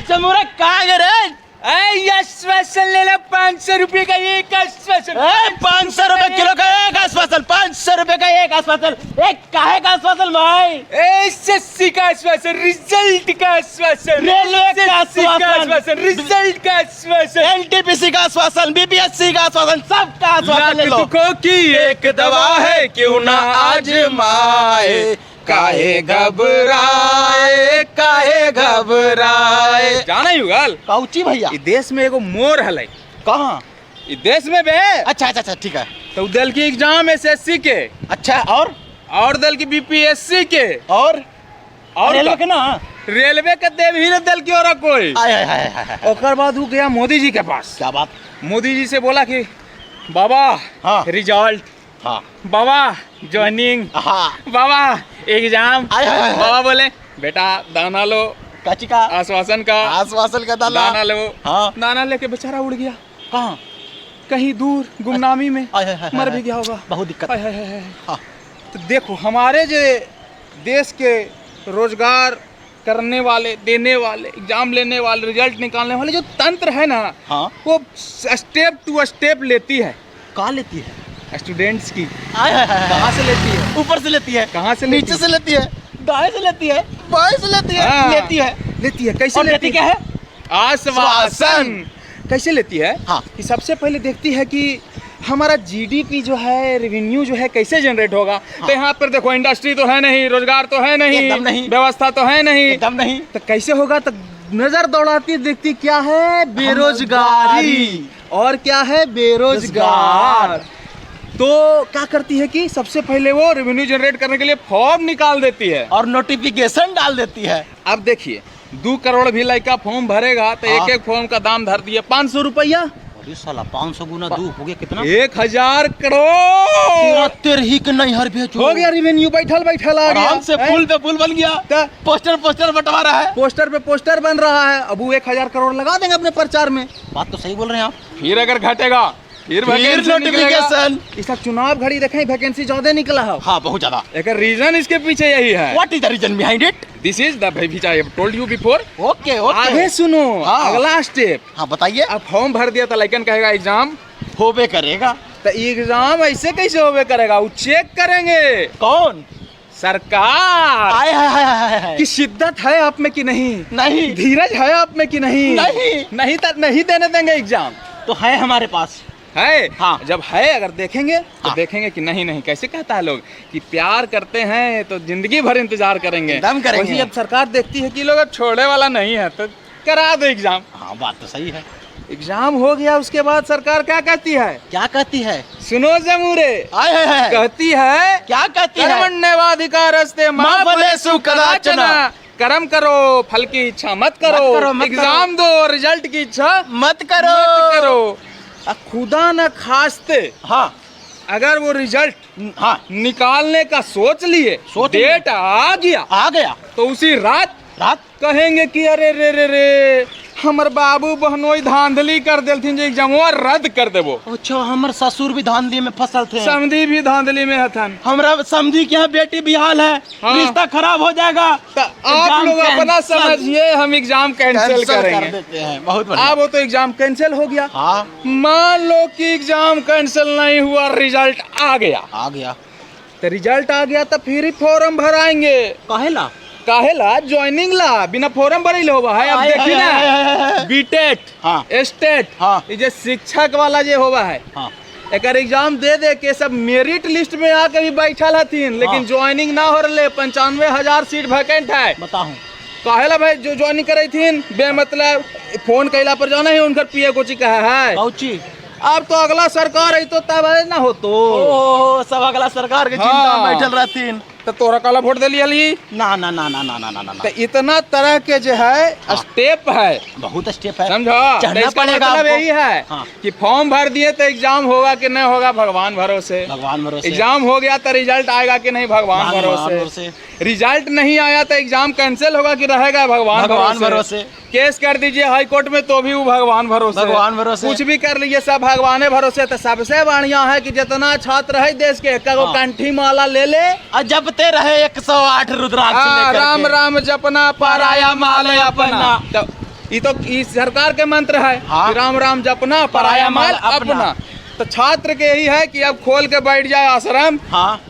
जमुरा कहाँ गए रे? आश्वासन ले लो 500 रुपए का एक आश्वासन। 500 रुपए किलो का एक आश्वासन, 500 रुपए का एक आश्वासन। एक काहे का आश्वासन भाई? एसएससी का आश्वासन, रिजल्ट का आश्वासन, रेलवे का आश्वासन, रिजल्ट का आश्वासन, एनटीपीसी का आश्वासन, बीपीएससी का आश्वासन, सब का आश्वासन ले लो। दुखों की एक दवा है, क्यों ना आजमाए, काहे घबराए, काहे घबराए। जाना युगल काउची भैया? इस देश में एगो मोर हलै। कहाँ? इस देश में बे। अच्छा अच्छा अच्छा ठीक है। तो दल की एग्जाम एसएससी के, अच्छा और दल की बीपीएससी के, और रेलवे के ना, रेलवे के देव ही दल की और कोई। आय हाय हाय हाय हाय। ओकर बाद वो गया मोदी जी के पास। क्या बात? मोदी जी से बोला कि बाबा हाँ रिजल्ट, हाँ बाबा ज्वाइनिंग, हाँ बाबा एग्जाम। आय हाय हाय। बाबा बोले बेटा दाना लो, काची का आश्वासन का, आश्वासन का दाना लो। हाँ दाना लेके बेचारा उड़ गया कहाँ? कहीं दूर गुमनामी में, आय हाय हाय मर हाय। भी गया होगा। बहुत दिक्कत। हाय हाय हाय हाय। हाँ। तो देखो हमारे जो देश के रोजगार करने वाले, देने वाले, एग्जाम लेने वाले, रिजल्ट निकालने वाले जो तंत्र है ना, हाँ वो स्टेप टू स्टेप लेती है। कहाँ लेती है? स्टूडेंट्स की आय हाय हाय। कहाँ से लेती है? ऊपर से लेती है, कहाँ से नीचे से लेती है, दाएं से लेती है, बाएं से लेती है, हाँ। लेती है। लेती है। कैसे और लेती लेती क्या है? आश्वासन। कैसे लेती है? हाँ। कि सबसे पहले देखती है कि हमारा जीडीपी जो है, रेवेन्यू जो है कैसे जनरेट होगा। हाँ। तो यहाँ पर देखो इंडस्ट्री तो है नहीं, रोजगार तो है नहीं, एकदम नहीं। व्यवस्था तो है नहीं, एकदम नहीं। तो कैसे होगा? तो नजर दौड़ाती देखती क्या है? बेरोजगारी। और क्या है? बेरोजगार। तो क्या करती है कि सबसे पहले वो रेवेन्यू जनरेट करने के लिए फॉर्म निकाल देती है और नोटिफिकेशन डाल देती है। अब देखिए 2 करोड़ भी लड़का फॉर्म भरेगा तो हाँ। एक एक फॉर्म का दाम धर दिया 500 रुपया। अरे साला 500 गुना 2 हो गया कितना? 1000 करोड़ तेरे ही के नहीं हर भेजो हो गया। रेवेन्यू बैठल बैठल आ गया, आराम से पुल पे पुल बन गया। तो पोस्टर बंटवा रहा है, पोस्टर पे पोस्टर बन रहा है। अब वो 1000 करोड़ लगा देंगे अपने प्रचार में। बात तो सही बोल रहे हैं आप। फिर अगर घटेगा फिर नोटिफिकेशन। इसका चुनाव घड़ी देखें वैकेंसी ज्यादा निकला है। हाँ बहुत ज्यादा। एक रीजन इसके पीछे यही है। What is the reason behind it? This is the which I have told you before। Okay okay. आगे सुनो, हाँ। अगला स्टेप। हाँ बताइए। अब फॉर्म भर दिया तो लाइकन कहेगा एग्जाम होबे करेगा। तो एग्जाम ऐसे कैसे होबे करेगा? वो चेक करेंगे कौन? सरकार आय हाय हाय हाय हाय। कि शिद्दत है आप में कि नहीं, नहीं धीरज है आप में कि नहीं। नहीं। नहीं देने देंगे एग्जाम। तो है हमारे पास। है हाँ। जब है अगर देखेंगे तो हाँ। देखेंगे कि नहीं कैसे कहता है लोग कि प्यार करते हैं तो जिंदगी भर इंतजार करेंगे। एकदम करेंगे। वैसे अब सरकार देखती है कि लोग अब छोड़ने वाला नहीं है तो करा दो एग्जाम। हाँ बात तो सही है। एग्जाम हो गया उसके बाद सरकार क्या कहती है? क्या कहती है? सुनो जमूरे, आय हाय हाय। कहती है क्या कहती है? कर्मण्येवाधिकारस्ते मा फलेषु कदाचन। कर्म करो फल की इच्छा मत करो, मत एग्जाम दो रिजल्ट की इच्छा मत करो। खुदा न खास्ते हाँ अगर वो रिजल्ट हाँ निकालने का सोच लिए, डेट आ गया तो उसी रात कहेंगे कि अरे रे रे रे हमर बाबू बहनोई धांधली कर देलथिन जो एग्जामवा रद्द कर देबो। अच्छा हमर ससुर भी धांधली में फसल थे, समधी भी धांधली में हथन, हमरा समझी के यहाँ बेटी बिहाल है। हाँ। रिश्ता खराब हो जाएगा। तो आप लोग अपना समझिए हम एग्जाम कैंसिल करेंगे। कर देते हैं। बहुत बढ़िया। अब वो तो एग्जाम कैंसिल हो गया। हाँ। मान लो कि एग्जाम कैंसिल नहीं हुआ, रिजल्ट आ गया तो रिजल्ट आ गया तो फिर ही फॉर्म भराएंगे। काहेला ज्वाइनिंग ला बिना फॉर्म भरे होगा है। अब देखिए ना बीटेट हाँ। स्टेट हाँ। ये शिक्षक वाला जो होगा है हाँ। एक एग्जाम दे के सब मेरिट लिस्ट में आके भी बैठल हथिन, लेकिन हाँ। ज्वाइनिंग ना हो रहे। 95,000 सीट वैकेंट है। बताऊं काहेला भाई जो ज्वाइनिंग करे थीन बे मतलब फोन कैला पर जाना है उनका पीए कोची कहा है। अब तो अगला सरकार है तो तब ना हो तो सब अगला सरकार के चिंता में बैठल रहतीन। तो तोरा काला वोट दिली ना ना ना ना ना ना ना ना। तो इतना तरह के जो है स्टेप है, बहुत स्टेप है, समझो। चढ़ना पड़ेगा। मतलब यही है हाँ। कि फॉर्म भर दिए तो एग्जाम होगा कि नहीं होगा भगवान भरोसे। भगवान भरोसे। एग्जाम हो गया तो रिजल्ट आएगा कि नहीं भगवान भरोसे। रिजल्ट नहीं आया तो एग्जाम कैंसिल होगा कि रहेगा भगवान भरोसे। केस कर दीजिए हाई कोर्ट में तो भी वो भगवान भरोसे। कुछ भी कर लीजिए सब भगवान भरोसे। तो सबसे बढ़िया है कि जितना छात्र है देश के कंठी माला ले ले और जपते रहे 108 रुद्राक्ष लेकर राम के। राम जपना पराया माल अपना। तो ये तो इस सरकार के मंत्र है कि राम राम जपना पराया माल अपना। तो छात्र के यही है कि अब खोल के बैठ जाए आश्रम। हाँ,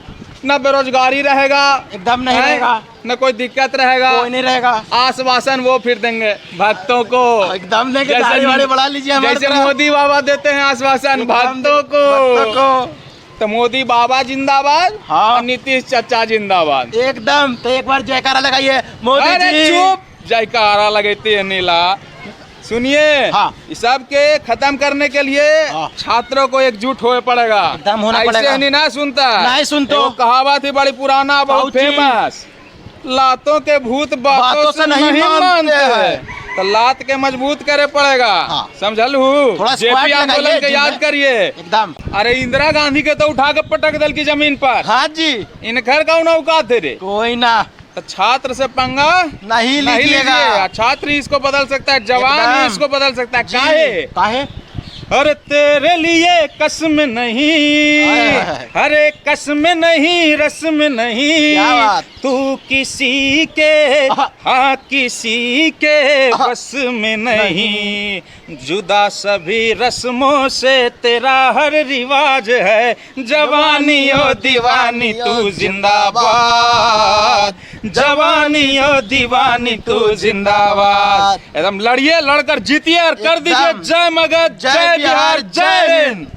न बेरोजगारी रहेगा, एकदम नहीं रहेगा, न कोई दिक्कत रहेगा, कोई नहीं रहेगा। आश्वासन वो फिर देंगे भक्तों को। एकदम देंगे, दाढ़ी वाड़ी बढ़ा लीजिए हमारे जैसे तरह। मोदी बाबा देते हैं आश्वासन भक्तों को। तो मोदी बाबा जिंदाबाद। हाँ। और नीतीश चाचा जिंदाबाद। एकदम। तो एक बार जयकारा लगाइए मोदी अरे जी। चुप, जयकारा लगते हैं नीला। सुनिए, हाँ। इस सब के खत्म करने के लिए हाँ। छात्रों को एकजुट होने पड़ेगा। एकदम होना ऐसे पड़ेगा। नहीं ना सुनता, नहीं सुनते। वो कहावत ही बड़ी पुराना, बहुत बहुत ही। फेमस। लातों के भूत बातों से नहीं मानते हैं। तो लात के मजबूत करे पड़ेगा। हाँ। समझल थोड़ा जेपी स्क्वाट आंदोलन लगाइए के जी याद में। करिए। एकदम। अरे इंदिरा गांधी के तो उठा के पटक दल की जमीन पर। हाँ जी। इनकर कौन औकात थे रे। कोई ना, तो छात्र से पंगा नहीं लीजिएगा। लीजिए। छात्र ही इसको बदल सकता है, जवान ही एकदम। इसको बदल सकता है। जी। काहे? काहे? अरे तेरे लिए कसम नहीं, हाय। अरे कसम नहीं रस्म नहीं, क्या बात? तू किसी के हाँ किसी के बस में नहीं। जुदा सभी रस्मों से तेरा हर रिवाज है। जवानी ओ दीवानी तू जिंदाबाद, जवानी ओ दीवानी तू जिंदाबाद। एकदम लड़िए, लड़कर जीतिए और कर दीजिए एकदम। जय मगध, जय जय बिहार, जय हिंद।